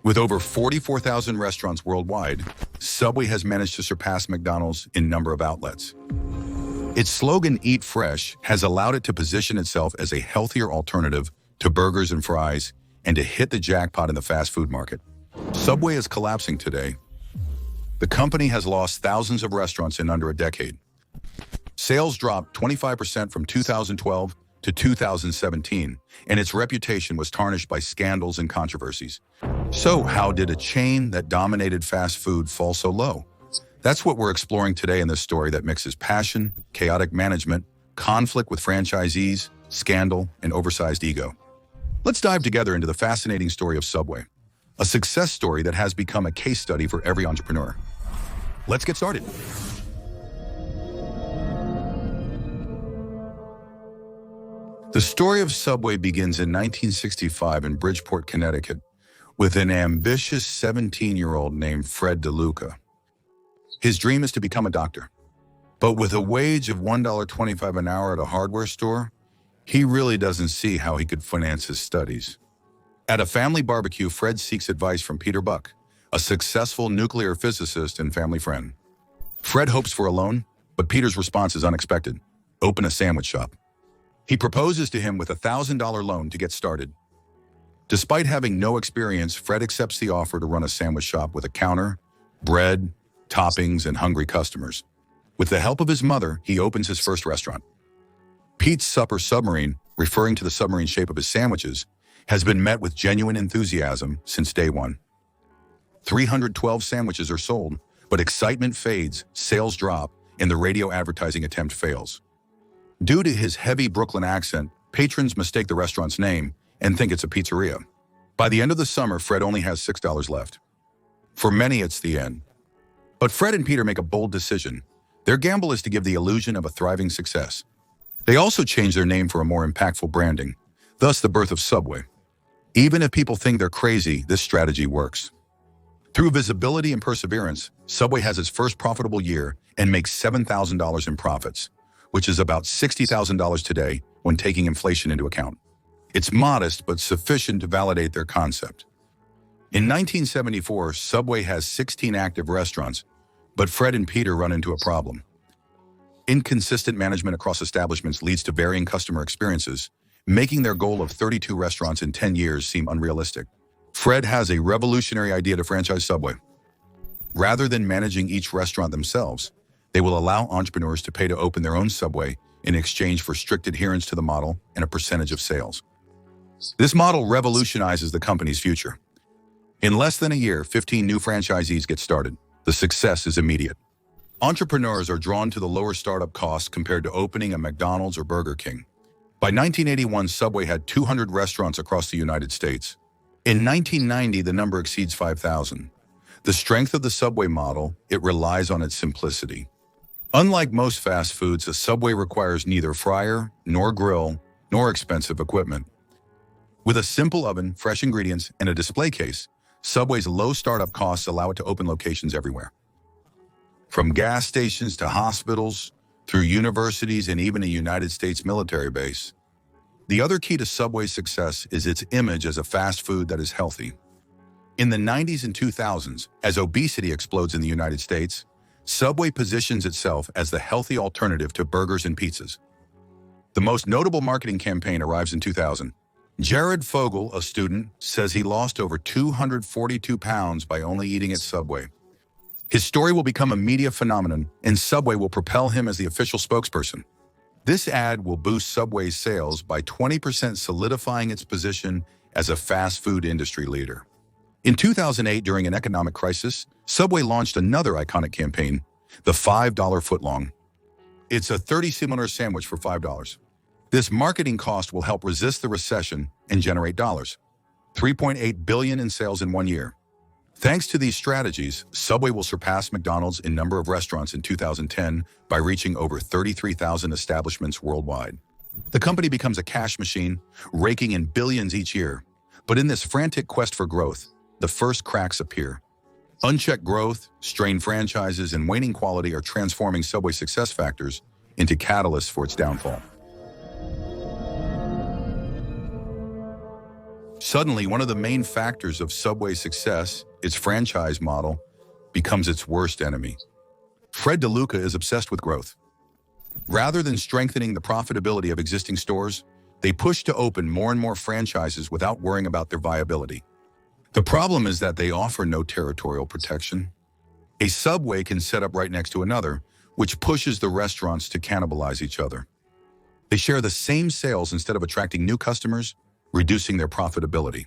With over 44,000 restaurants worldwide, Subway has managed to surpass McDonald's in number of outlets. Its slogan, "Eat Fresh," has allowed it to position itself as a healthier alternative to burgers and fries and to hit the jackpot in the fast food market. Subway is collapsing today. The company has lost thousands of restaurants in under a decade. Sales dropped 25% from 2012 to 2017, and its reputation was tarnished by scandals and controversies. So how did a chain that dominated fast food fall so low? That's what we're exploring today in this story that mixes passion, chaotic management, conflict with franchisees, scandal, and oversized ego. Let's dive together into the fascinating story of Subway, a success story that has become a case study for every entrepreneur. Let's get started. The story of Subway begins in 1965 in Bridgeport, Connecticut, with an ambitious 17-year-old named Fred DeLuca. His dream is to become a doctor. But with a wage of $1.25 an hour at a hardware store, he really doesn't see how he could finance his studies. At a family barbecue, Fred seeks advice from Peter Buck, a successful nuclear physicist and family friend. Fred hopes for a loan, but Peter's response is unexpected: open a sandwich shop. He proposes to him with a $1,000 loan to get started. Despite having no experience, Fred accepts the offer to run a sandwich shop with a counter, bread, toppings, and hungry customers. With the help of his mother, he opens his first restaurant. Pete's Supper Submarine, referring to the submarine shape of his sandwiches, has been met with genuine enthusiasm since day one. 312 sandwiches are sold, but excitement fades, sales drop, and the radio advertising attempt fails. Due to his heavy Brooklyn accent, patrons mistake the restaurant's name and think it's a pizzeria. By the end of the summer, Fred only has $6 left. For many, it's the end. But Fred and Peter make a bold decision. Their gamble is to give the illusion of a thriving success. They also change their name for a more impactful branding, thus the birth of Subway. Even if people think they're crazy, this strategy works. Through visibility and perseverance, Subway has its first profitable year and makes $7,000 in profits, which is about $60,000 today when taking inflation into account. It's modest, but sufficient to validate their concept. In 1974, Subway has 16 active restaurants, but Fred and Peter run into a problem. Inconsistent management across establishments leads to varying customer experiences, making their goal of 32 restaurants in 10 years seem unrealistic. Fred has a revolutionary idea to franchise Subway. Rather than managing each restaurant themselves, they will allow entrepreneurs to pay to open their own Subway in exchange for strict adherence to the model and a percentage of sales. This model revolutionizes the company's future. In less than a year, 15 new franchisees get started. The success is immediate. Entrepreneurs are drawn to the lower startup costs compared to opening a McDonald's or Burger King. By 1981, Subway had 200 restaurants across the United States. In 1990, the number exceeds 5,000. The strength of the Subway model, it relies on its simplicity. Unlike most fast foods, a Subway requires neither fryer, nor grill, nor expensive equipment. With a simple oven, fresh ingredients, and a display case, Subway's low startup costs allow it to open locations everywhere. From gas stations to hospitals, through universities, and even a United States military base. The other key to Subway's success is its image as a fast food that is healthy. In the 90s and 2000s, as obesity explodes in the United States, Subway positions itself as the healthy alternative to burgers and pizzas. The most notable marketing campaign arrives in 2000. Jared Fogle, a student, says he lost over 242 pounds by only eating at Subway. His story will become a media phenomenon, and Subway will propel him as the official spokesperson. This ad will boost Subway's sales by 20%, solidifying its position as a fast food industry leader. In 2008, during an economic crisis, Subway launched another iconic campaign, the $5 footlong. It's a 30-cylinder sandwich for $5. This marketing cost will help resist the recession and generate dollars. $3.8 billion in sales in 1 year. Thanks to these strategies, Subway will surpass McDonald's in number of restaurants in 2010 by reaching over 33,000 establishments worldwide. The company becomes a cash machine, raking in billions each year. But in this frantic quest for growth, the first cracks appear. Unchecked growth, strained franchises, and waning quality are transforming Subway's success factors into catalysts for its downfall. Suddenly, one of the main factors of Subway's success, its franchise model, becomes its worst enemy. Fred DeLuca is obsessed with growth. Rather than strengthening the profitability of existing stores, they push to open more and more franchises without worrying about their viability. The problem is that they offer no territorial protection. A Subway can set up right next to another, which pushes the restaurants to cannibalize each other. They share the same sales instead of attracting new customers, reducing their profitability.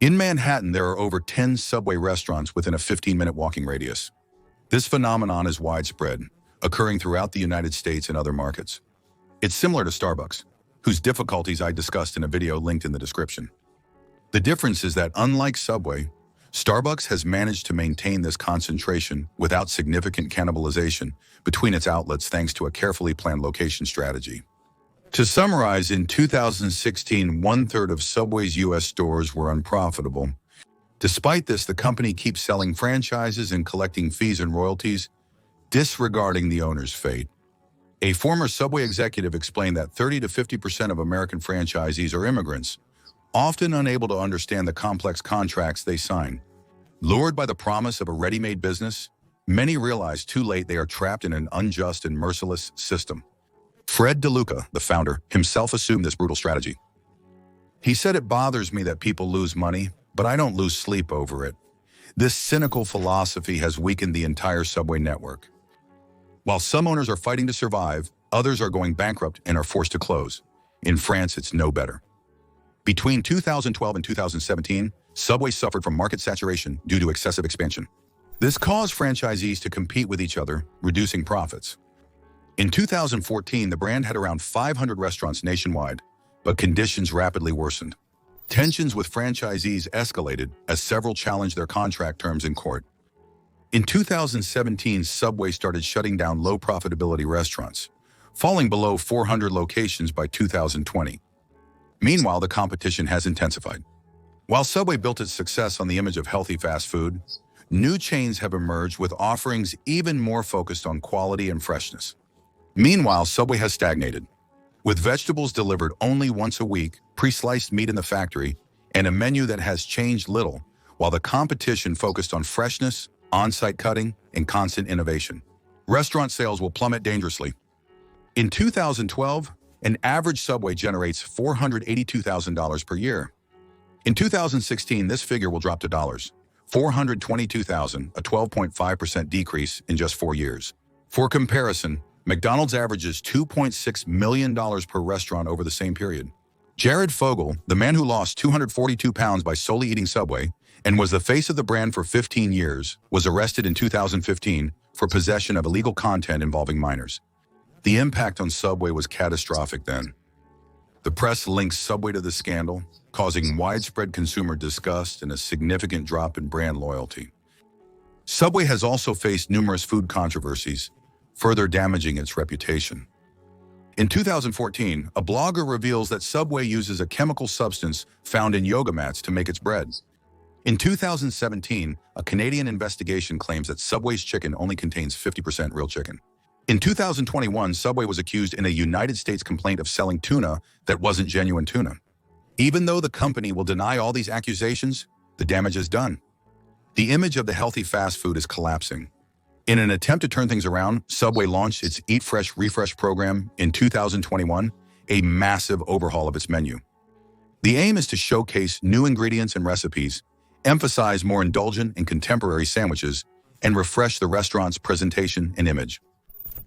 In Manhattan, there are over 10 Subway restaurants within a 15-minute walking radius. This phenomenon is widespread, occurring throughout the United States and other markets. It's similar to Starbucks, whose difficulties I discussed in a video linked in the description. The difference is that, unlike Subway, Starbucks has managed to maintain this concentration without significant cannibalization between its outlets thanks to a carefully planned location strategy. To summarize, in 2016, one-third of Subway's U.S. stores were unprofitable. Despite this, the company keeps selling franchises and collecting fees and royalties, disregarding the owner's fate. A former Subway executive explained that 30 to 50% of American franchisees are immigrants, often unable to understand the complex contracts they sign. Lured by the promise of a ready-made business, many realize too late they are trapped in an unjust and merciless system. Fred DeLuca, the founder, himself assumed this brutal strategy. He said, "It bothers me that people lose money, but I don't lose sleep over it. This cynical philosophy has weakened the entire Subway network. While some owners are fighting to survive, others are going bankrupt and are forced to close. In France, it's no better." Between 2012 and 2017, Subway suffered from market saturation due to excessive expansion. This caused franchisees to compete with each other, reducing profits. In 2014, the brand had around 500 restaurants nationwide, but conditions rapidly worsened. Tensions with franchisees escalated as several challenged their contract terms in court. In 2017, Subway started shutting down low profitability restaurants, falling below 400 locations by 2020. Meanwhile, the competition has intensified. While Subway built its success on the image of healthy fast food, new chains have emerged with offerings even more focused on quality and freshness. Meanwhile, Subway has stagnated, with vegetables delivered only once a week, pre-sliced meat in the factory, and a menu that has changed little, while the competition focused on freshness, on-site cutting, and constant innovation. Restaurant sales will plummet dangerously. In 2012, an average Subway generates $482,000 per year. In 2016, this figure will drop to $422,000, a 12.5% decrease in just 4 years. For comparison, McDonald's averages $2.6 million per restaurant over the same period. Jared Fogle, the man who lost 242 pounds by solely eating Subway and was the face of the brand for 15 years, was arrested in 2015 for possession of illegal content involving minors. The impact on Subway was catastrophic then. The press links Subway to the scandal, causing widespread consumer disgust and a significant drop in brand loyalty. Subway has also faced numerous food controversies, further damaging its reputation. In 2014, a blogger reveals that Subway uses a chemical substance found in yoga mats to make its bread. In 2017, a Canadian investigation claims that Subway's chicken only contains 50% real chicken. In 2021, Subway was accused in a United States complaint of selling tuna that wasn't genuine tuna. Even though the company will deny all these accusations, the damage is done. The image of the healthy fast food is collapsing. In an attempt to turn things around, Subway launched its Eat Fresh Refresh program in 2021, a massive overhaul of its menu. The aim is to showcase new ingredients and recipes, emphasize more indulgent and contemporary sandwiches, and refresh the restaurant's presentation and image.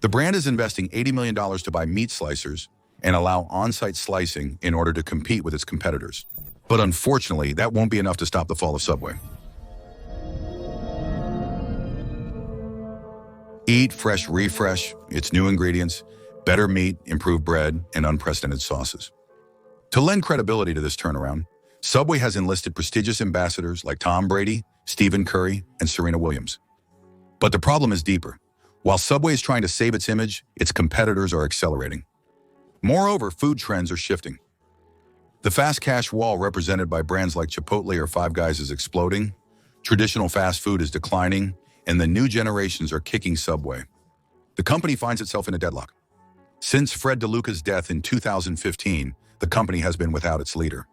The brand is investing $80 million to buy meat slicers and allow on-site slicing in order to compete with its competitors. But unfortunately, that won't be enough to stop the fall of Subway. Eat Fresh Refresh, its new ingredients, better meat, improved bread, and unprecedented sauces. To lend credibility to this turnaround, Subway has enlisted prestigious ambassadors like Tom Brady, Stephen Curry, and Serena Williams. But the problem is deeper. While Subway is trying to save its image, its competitors are accelerating. Moreover, food trends are shifting. The fast cash wall represented by brands like Chipotle or Five Guys is exploding, traditional fast food is declining, and the new generations are kicking Subway. The company finds itself in a deadlock. Since Fred DeLuca's death in 2015, the company has been without its leader.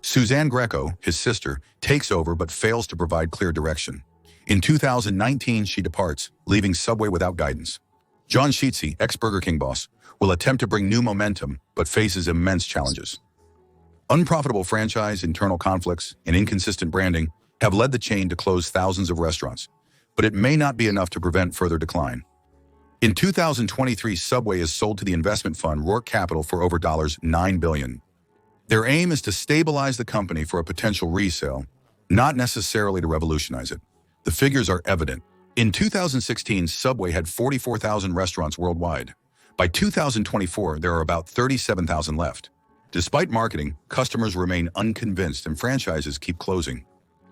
Suzanne Greco, his sister, takes over but fails to provide clear direction. In 2019, she departs, leaving Subway without guidance. John Sheetsy, ex-Burger King boss, will attempt to bring new momentum but faces immense challenges. Unprofitable franchise, internal conflicts, and inconsistent branding have led the chain to close thousands of restaurants, but it may not be enough to prevent further decline. In 2023, Subway is sold to the investment fund Roark Capital for over $9 billion. Their aim is to stabilize the company for a potential resale, not necessarily to revolutionize it. The figures are evident. In 2016, Subway had 44,000 restaurants worldwide. By 2024, there are about 37,000 left. Despite marketing, customers remain unconvinced and franchises keep closing.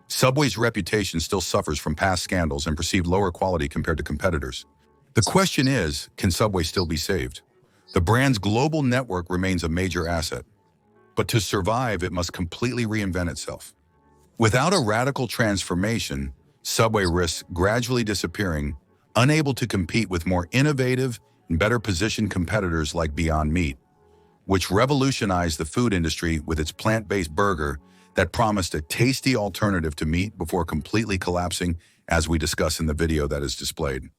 Subway's reputation still suffers from past scandals and perceived lower quality compared to competitors. The question is, can Subway still be saved? The brand's global network remains a major asset. But to survive, it must completely reinvent itself. Without a radical transformation, Subway risks gradually disappearing, unable to compete with more innovative and better positioned competitors like Beyond Meat, which revolutionized the food industry with its plant-based burger that promised a tasty alternative to meat before completely collapsing, as we discuss in the video that is displayed.